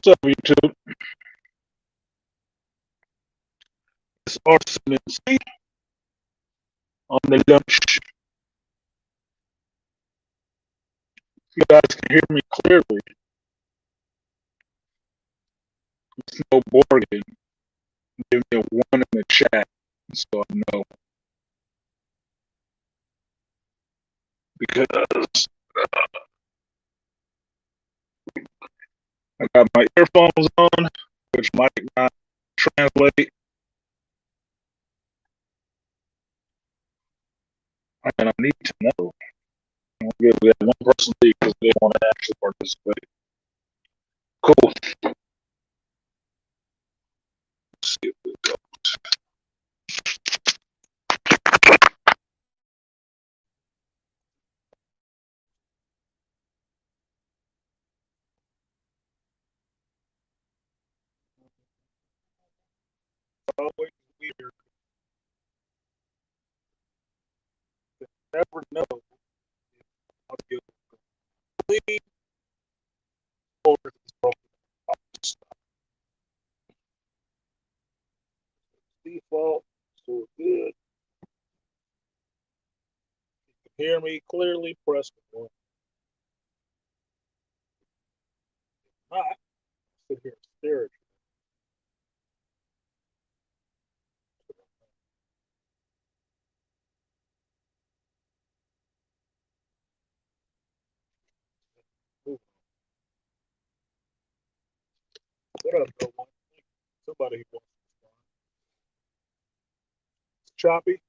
What's up, YouTube? It's artisanmc on the lunch. You guys can hear me clearly. It's no Morgan. Give me a one in the chat so I know. Because I got my earphones on, which might not translate. And I need to know. We have one person leave because they want to actually participate. Cool. Let's see if it goes. Always weird. Never know if audio complete or if it's broken. Default, so good. If you can hear me clearly, press the one. If not, sit here and stare at you. What up, no one? Somebody who wants to respond. It's choppy.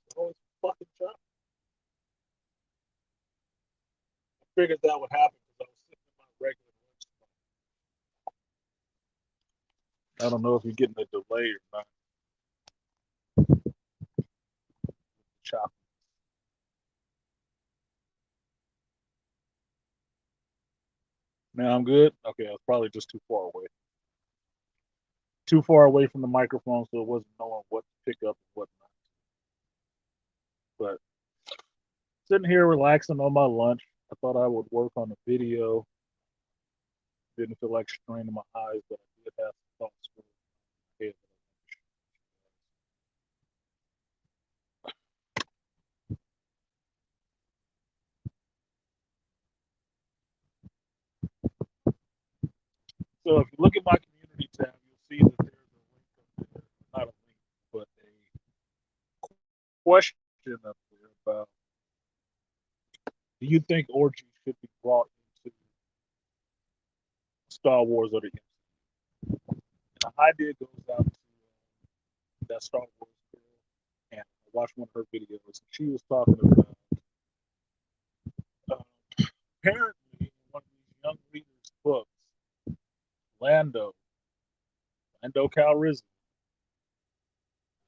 It's always fucking choppy. I figured that would happen because I was sitting in my regular lunch spot. I don't know if you're getting a delay or not. Choppy. Now I'm good. Okay, I was probably just too far away. Too far away from the microphone, so it wasn't knowing what to pick up and what not. But sitting here relaxing on my lunch, I thought I would work on a video. Didn't feel like straining my eyes, but I did have some thoughts for my head. So if you look at my community tab, you'll see that there's a link up there, not a link, but a question up there about, do you think orgies should be brought into Star Wars or the MCU? And the idea goes out to that Star Wars girl, and I watched one of her videos, and she was talking about apparently in one of these young readers' books, Lando Calrissian,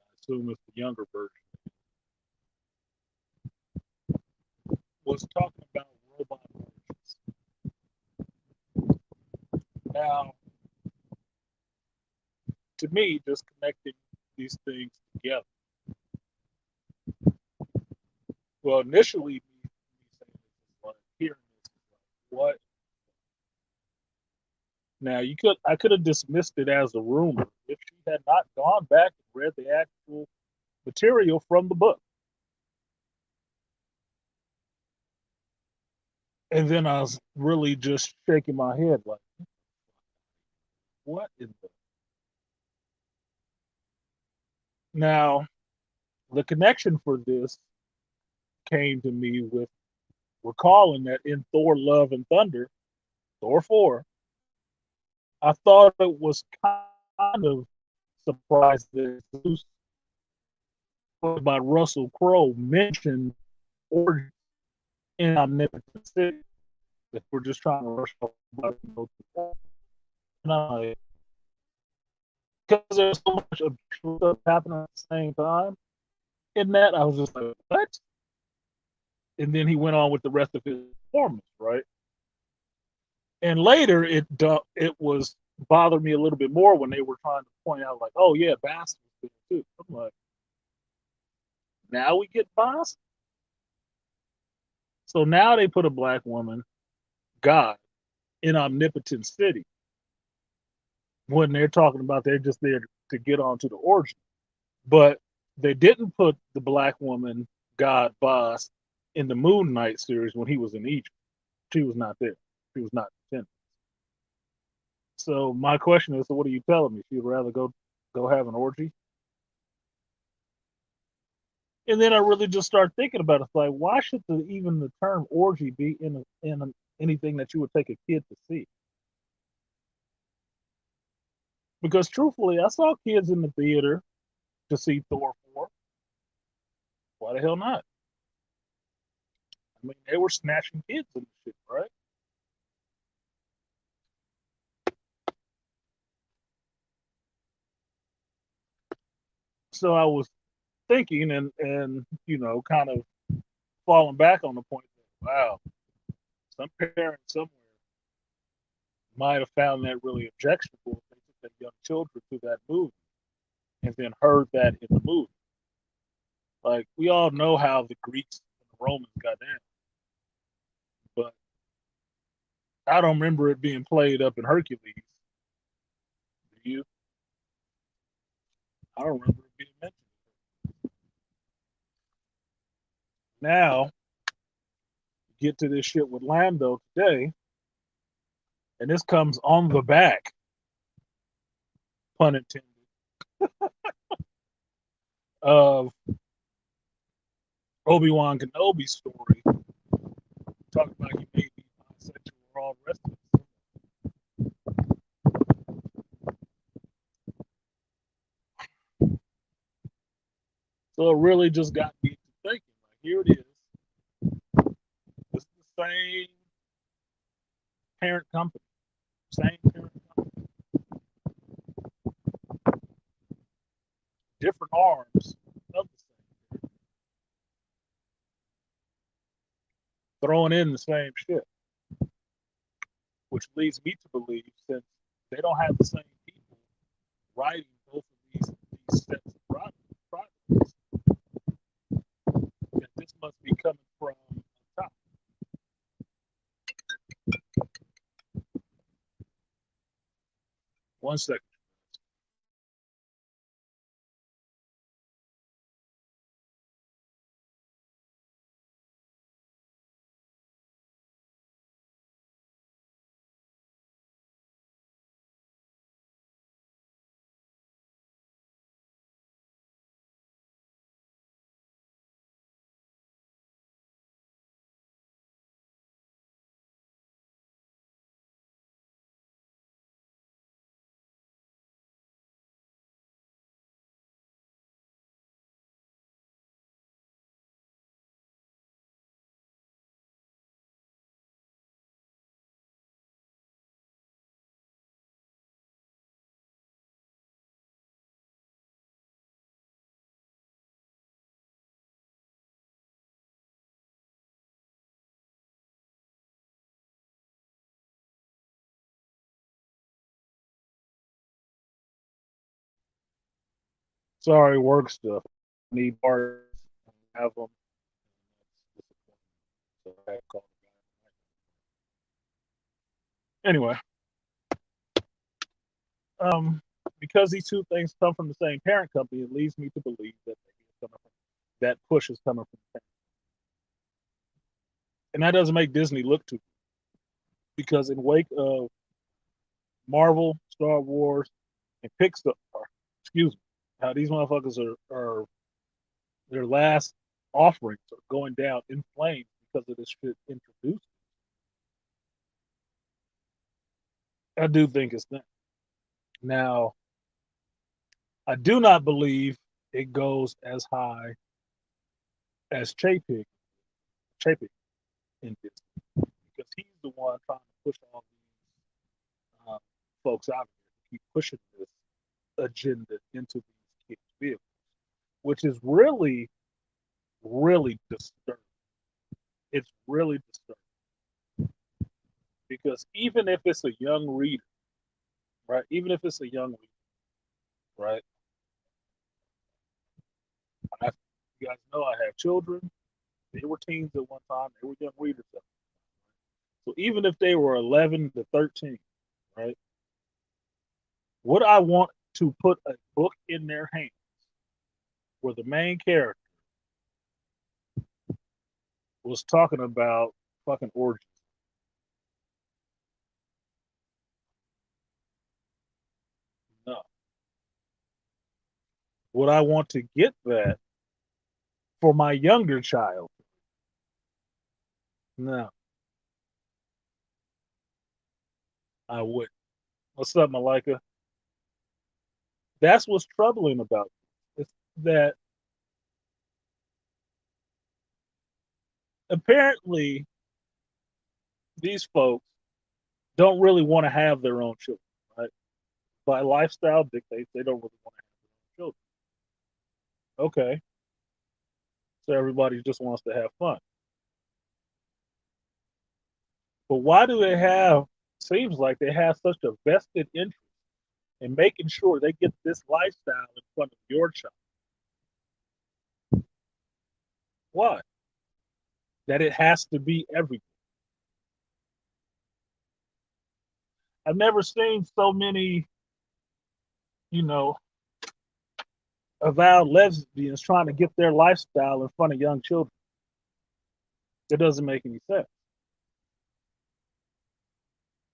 I assume it's the younger version, was talking about robot orgies. Now, to me, just connecting these things together. Well, initially, me saying this is like hearing this is like, what? Now, I could have dismissed it as a rumor if she had not gone back and read the actual material from the book. And then I was really just shaking my head like, what is the. Now, the connection for this came to me with recalling that in Thor Love and Thunder, Thor 4, I thought it was kind of surprised that Zeus by Russell Crowe mentioned origin in Omnipotent City. If we're just trying to rush off, and I'm like, because there's so much stuff happening at the same time. In that, I was just like, what? And then he went on with the rest of his performance, right? And later, it was bothered me a little bit more when they were trying to point out, like, oh yeah, Bast was there too. I'm like, now we get Bast. So now they put a black woman, God, in omnipotent city when they're talking about they're just there to get onto the orgy. But they didn't put the black woman god boss in the Moon Knight series when he was in Egypt. She was not there. She was not intended. So my question is, so what are you telling me? She'd rather go have an orgy? And then I really just start thinking about it. It's like, why should even the term orgy be anything that you would take a kid to see? Because truthfully, I saw kids in the theater to see Thor 4. Why the hell not? I mean, they were snatching kids and shit, right? So I was thinking and kind of falling back on the point that, wow, some parents somewhere might have found that really objectionable if they took their young children to that movie and then heard that in the movie. Like, we all know how the Greeks and the Romans got down, but I don't remember it being played up in Hercules. Do you? I don't remember it being mentioned. Now, get to this shit with Lando today, and this comes on the back, pun intended, of Obi-Wan Kenobi's story. Talking about he may be bisexual or all the rest of it. So it really just got me to thinking, like, here it is. This is the same parent company, same parent company, different arms of the same, throwing in the same shit, which leads me to believe, since they don't have the same people writing both of these sets of products, that this must be coming from the top. One second. Sorry, work stuff. Need parts. Have them. So I call anyway, um, because these two things come from the same parent company, it leads me to believe that push is coming from the parent. And that doesn't make Disney look too good, because in wake of Marvel, Star Wars, and Pixar, excuse me, how these motherfuckers are their last offerings are going down in flames because of this shit introduced. I do think it's that. Now, I do not believe it goes as high as Chapek in Disney, because he's the one trying to push all these folks out there to keep pushing this agenda into these kids' vehicles, which is really, really disturbing. It's really disturbing because even if it's a young reader, right? Even if it's a young reader, right? You guys know I have children. They were teens at one time. They were young readers. So even if they were 11 to 13, right? Would I want to put a book in their hand where the main character was talking about fucking orgies? No. Would I want to get that for my younger child? No, I wouldn't. What's up, Malika? That's what's troubling about it. It's that apparently these folks don't really want to have their own children, right? By lifestyle dictates they don't really want to have their own children. Okay, so everybody just wants to have fun. But why do they have, seems like they have such a vested interest in making sure they get this lifestyle in front of your child? Why? That it has to be everything. I've never seen so many, you know, avowed lesbians trying to get their lifestyle in front of young children. It doesn't make any sense.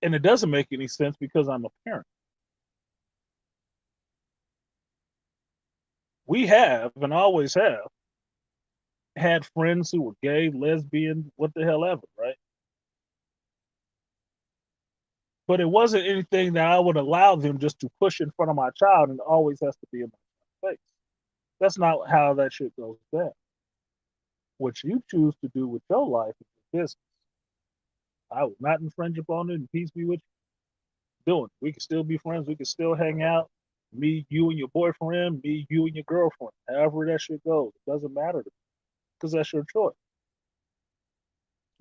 And it doesn't make any sense because I'm a parent. We have and always have had friends who were gay, lesbian, what the hell ever, right? But it wasn't anything that I would allow them just to push in front of my child and always has to be in my face. That's not how that shit goes down. What you choose to do with your life is your business. I will not infringe upon it, and peace be with you. Doing it. We can still be friends. We can still hang out. Me, you, and your boyfriend. Me, you, and your girlfriend. However that shit goes, it doesn't matter to me because that's your choice.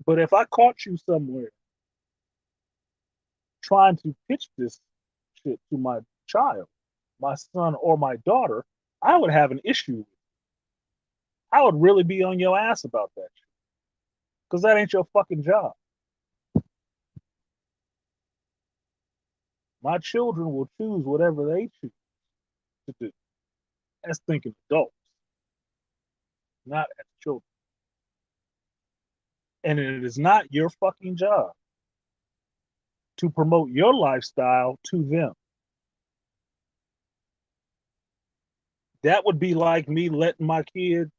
But if I caught you somewhere trying to pitch this shit to my child, my son or my daughter, I would have an issue. I would really be on your ass about that shit because that ain't your fucking job. My children will choose whatever they choose to do. As thinking adults, not as children. And it is not your fucking job to promote your lifestyle to them. That would be like me letting my kid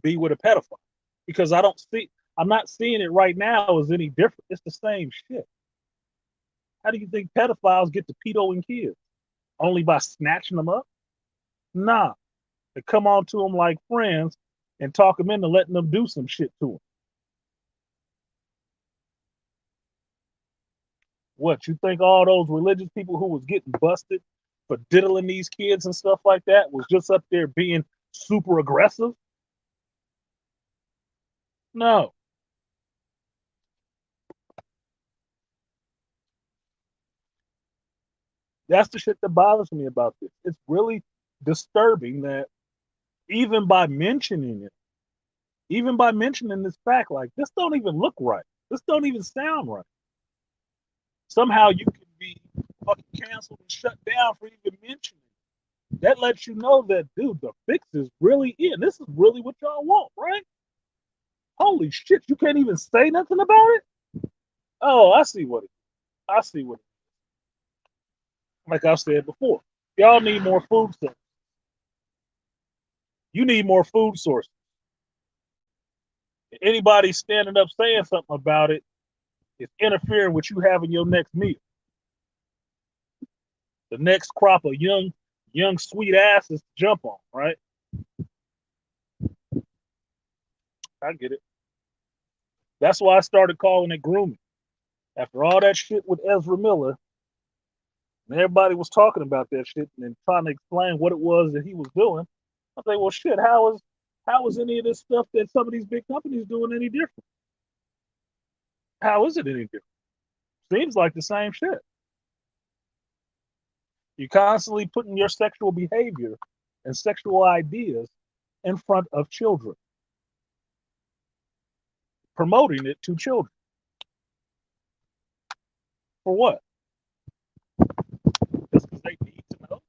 be with a pedophile because I'm not seeing it right now as any different. It's the same shit. How do you think pedophiles get to pedoing kids? Only by snatching them up? Nah. They come on to them like friends and talk them into letting them do some shit to them. What, you think all those religious people who was getting busted for diddling these kids and stuff like that was just up there being super aggressive? No. That's the shit that bothers me about this. It's really disturbing that even by mentioning it, even by mentioning this fact, like this don't even look right. This don't even sound right. Somehow you can be fucking canceled and shut down for even mentioning it. That lets you know that, dude, the fix is really in. This is really what y'all want, right? Holy shit, you can't even say nothing about it? Oh, I see what it is. I see what it is. Like I said before, y'all need more food sources. You need more food sources. Anybody standing up saying something about it is interfering with you having your next meal. The next crop of young sweet asses to jump on, right? I get it. That's why I started calling it grooming. After all that shit with Ezra Miller, and everybody was talking about that shit and trying to explain what it was that he was doing, I think, well, shit, how is any of this stuff that some of these big companies doing any different? How is it any different? Seems like the same shit. You're constantly putting your sexual behavior and sexual ideas in front of children, promoting it to children. For what? Just because they need to know?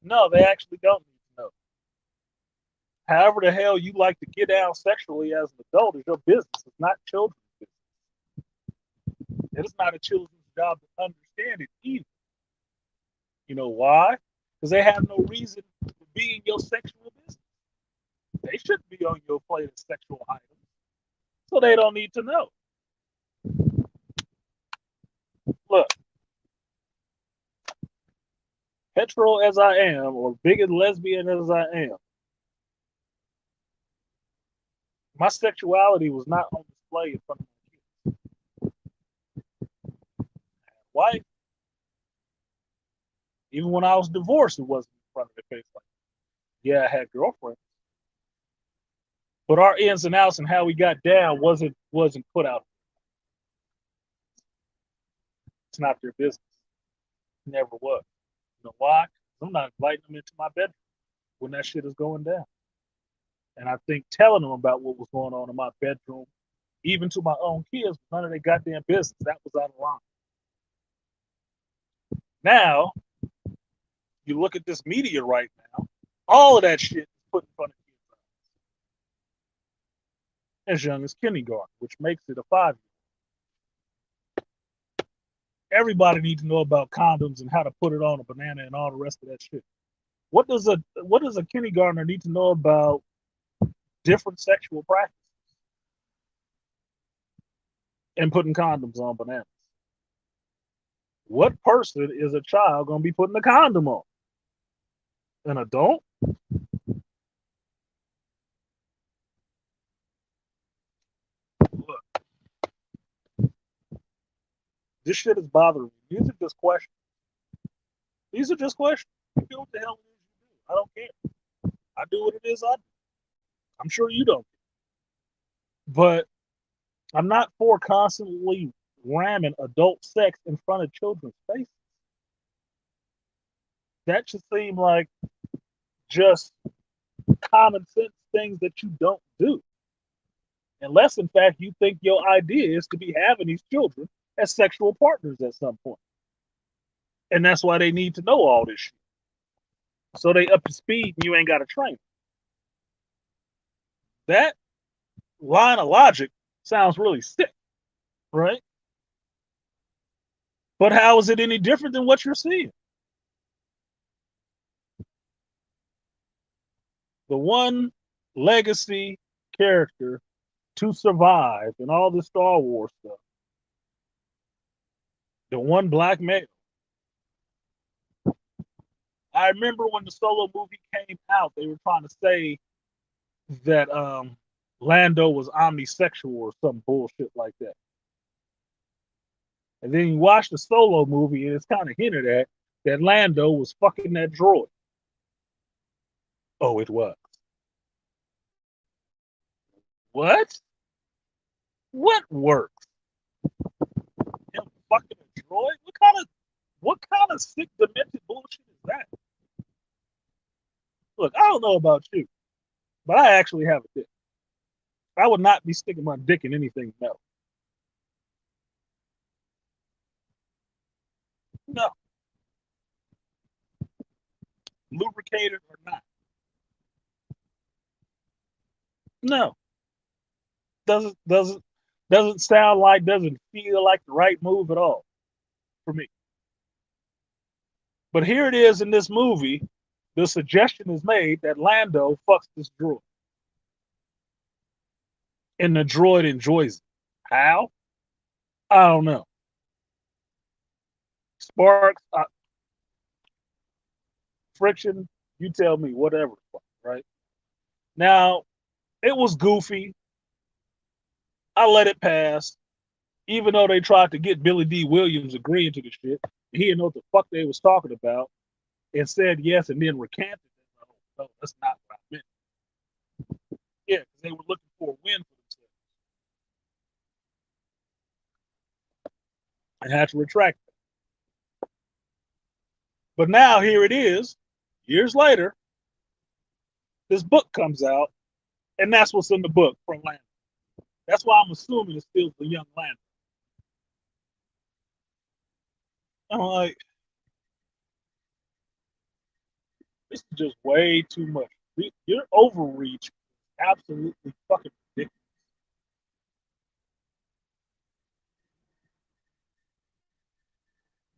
No, they actually don't need to know. However the hell you like to get down sexually as an adult is your business. It's not children's business. It is not a children's job to understand it either. You know why? Because they have no reason to be in your sexual business. They shouldn't be on your plate of sexual items. So they don't need to know. Look, hetero as I am, or bigot lesbian as I am, my sexuality was not on display in front of my kids. Wife, even when I was divorced, it wasn't in front of their face. Like, yeah, I had girlfriends, but our ins and outs and how we got down wasn't put out. It's not their business. It never was. You know why? I'm not inviting them into my bedroom when that shit is going down. And I think telling them about what was going on in my bedroom, even to my own kids, none of their goddamn business. That was out of line. Now, you look at this media right now, all of that shit is put in front of kids as young as kindergarten, which makes it a 5-year. Everybody needs to know about condoms and how to put it on a banana and all the rest of that shit. What does a kindergartner need to know about different sexual practices and putting condoms on bananas? What person is a child going to be putting a condom on? An adult? Look, this shit is bothering me. These are just questions. These are just questions. You do what the hell it is you do. I don't care. I do what it is I do. I'm sure you don't. But I'm not for constantly ramming adult sex in front of children's faces. That should seem like just common sense things that you don't do. Unless, in fact, you think your idea is to be having these children as sexual partners at some point. And that's why they need to know all this shit. So they up to speed and you ain't got to train. That line of logic sounds really sick, right? But how is it any different than what you're seeing? The one legacy character to survive and all this Star Wars stuff, the one black male. I remember when the Solo movie came out, they were trying to say that Lando was omnisexual or some bullshit like that. And then you watch the Solo movie and it's kind of hinted at that Lando was fucking that droid. Oh, it was. What? What works? Him fucking a droid? What kind of sick demented bullshit is that? Look, I don't know about you, but I actually have a dick. I would not be sticking my dick in anything metal. No, lubricated or not. No, doesn't sound like, doesn't feel like the right move at all for me. But here it is in this movie. The suggestion is made that Lando fucks this droid, and the droid enjoys it. How? I don't know. Sparks, friction. You tell me. Whatever. Right now, it was goofy. I let it pass, even though they tried to get Billy D. Williams agreeing to the shit. He didn't know what the fuck they was talking about, and said yes, and then recanted. No, that's not what I meant. Yeah, because they were looking for a win for themselves. I had to retract that. But now here it is, years later, this book comes out, and that's what's in the book from Landon. That's why I'm assuming it's still the young Landon. I'm like, this is just way too much. Your overreach is absolutely fucking ridiculous.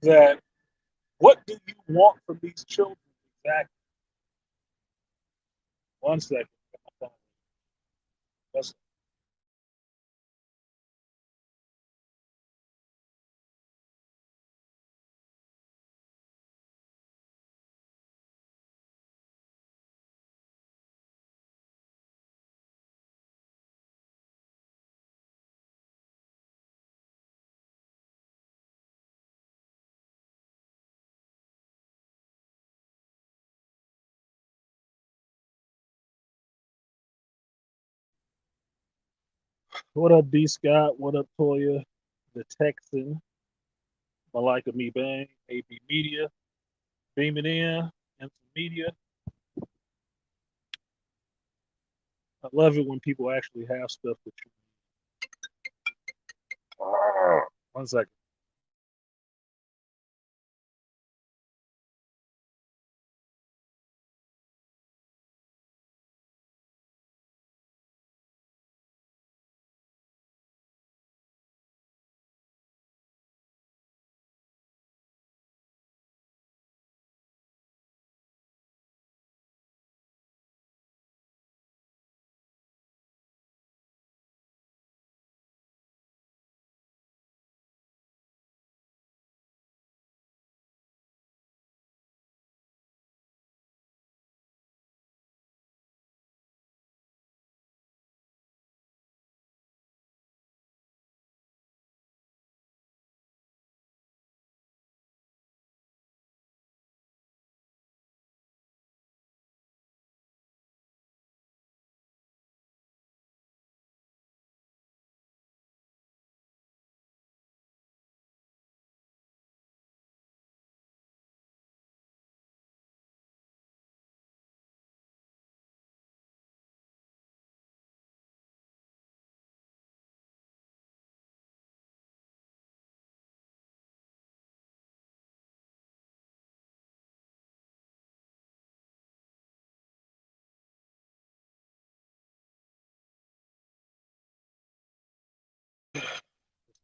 That what do you want from these children exactly? One second. That's what up, D Scott? What up, Toya? The Texan, Malika Me Bang, AB Media, beaming in, and some media. I love it when people actually have stuff that you. One second.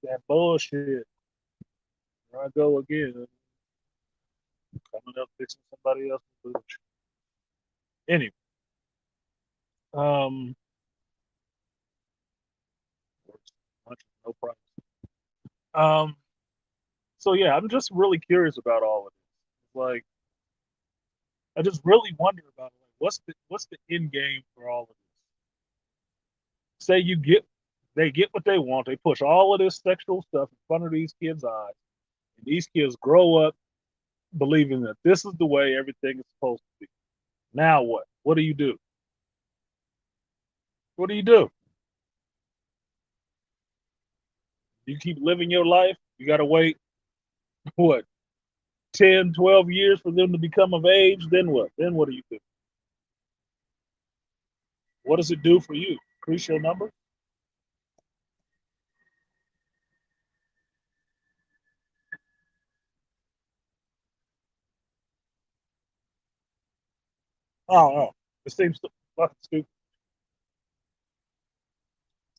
That bullshit. Here I go again. Coming up fixing somebody else's bullshit. Anyway, um, no problem. Um, so yeah, I'm just really curious about all of this. Like, I just really wonder about like what's the end game for all of this. Say they get what they want. They push all of this sexual stuff in front of these kids' eyes, and these kids grow up believing that this is the way everything is supposed to be. Now what? What do you do? What do you do? You keep living your life. You got to wait, what, 10, 12 years for them to become of age. Then what? Then what do you do? What does it do for you? Increase your number? I don't know. It seems fucking stupid.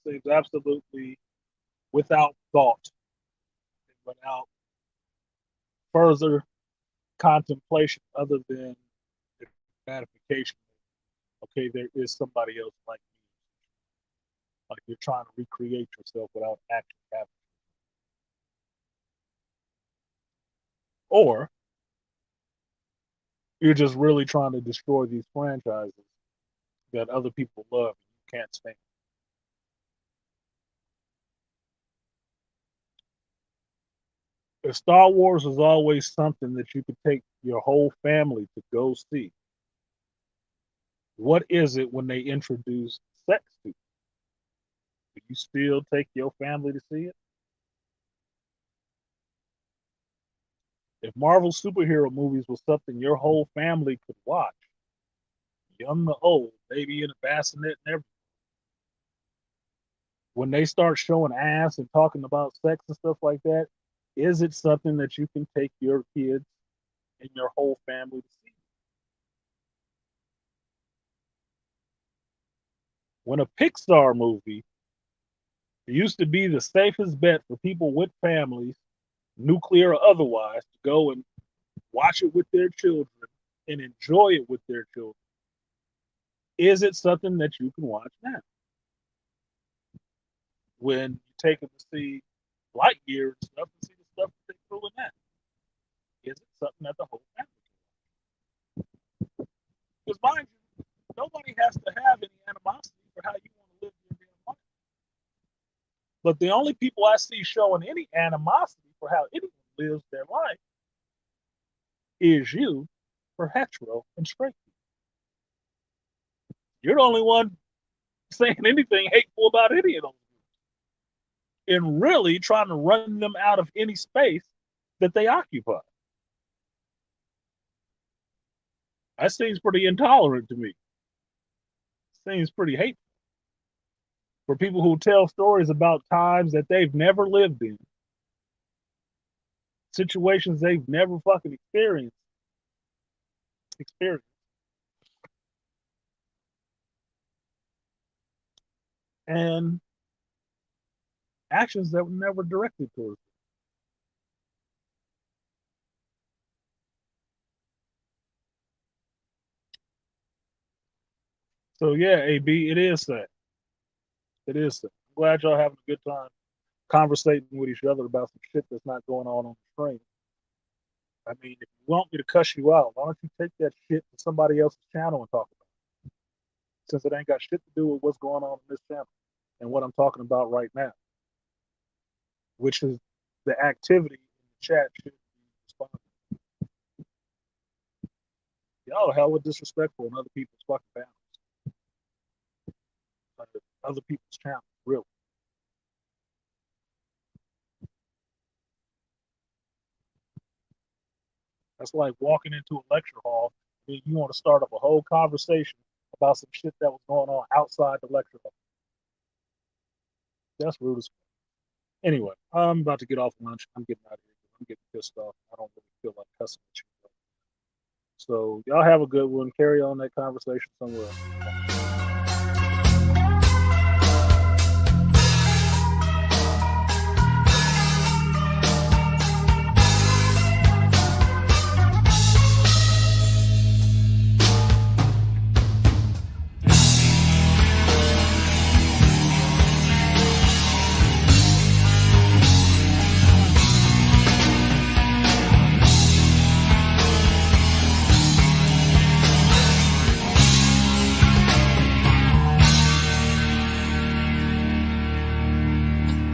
It seems absolutely without thought, without further contemplation other than the gratification. Okay, there is somebody else like me. Like you're trying to recreate yourself without actually having. Or you're just really trying to destroy these franchises that other people love and you can't stand. If Star Wars is always something that you could take your whole family to go see, what is it when they introduce sex to it? Do you still take your family to see it? If Marvel superhero movies was something your whole family could watch, young to old, baby in a bassinet and everything, when they start showing ass and talking about sex and stuff like that, Is it something that you can take your kids and your whole family to see? When a Pixar movie used to be the safest bet for people with families, nuclear or otherwise, to go and watch it with their children and enjoy it with their children, is it something that you can watch now? When you take them to see Lightyear and stuff and see the stuff that they threw in that, is it something that the whole family can? Because mind you, nobody has to have any animosity for how you want to live your damn life. But the only people I see showing any animosity for how anyone lives their life is you for hetero and straight people. You're the only one saying anything hateful about any of those groups and really trying to run them out of any space that they occupy. That seems pretty intolerant to me. Seems pretty hateful for people who tell stories about times that they've never lived in, situations they've never fucking experienced, and actions that were never directed towards them. So yeah, AB, it is sad. It is sad. I'm glad y'all having a good time conversating with each other about some shit that's not going on the screen. I mean, if you want me to cuss you out, why don't you take that shit to somebody else's channel and talk about it? Since it ain't got shit to do with what's going on in this channel and what I'm talking about right now, which is the activity in the chat should be responding. Y'all are hella disrespectful in other people's fucking families, like other people's channels, really. That's like walking into a lecture hall and you want to start up a whole conversation about some shit that was going on outside the lecture hall. That's rude as fuck. Anyway, I'm about to get off lunch. I'm getting out of here. I'm getting pissed off. I don't really feel like cussing at you. So y'all have a good one. Carry on that conversation somewhere else.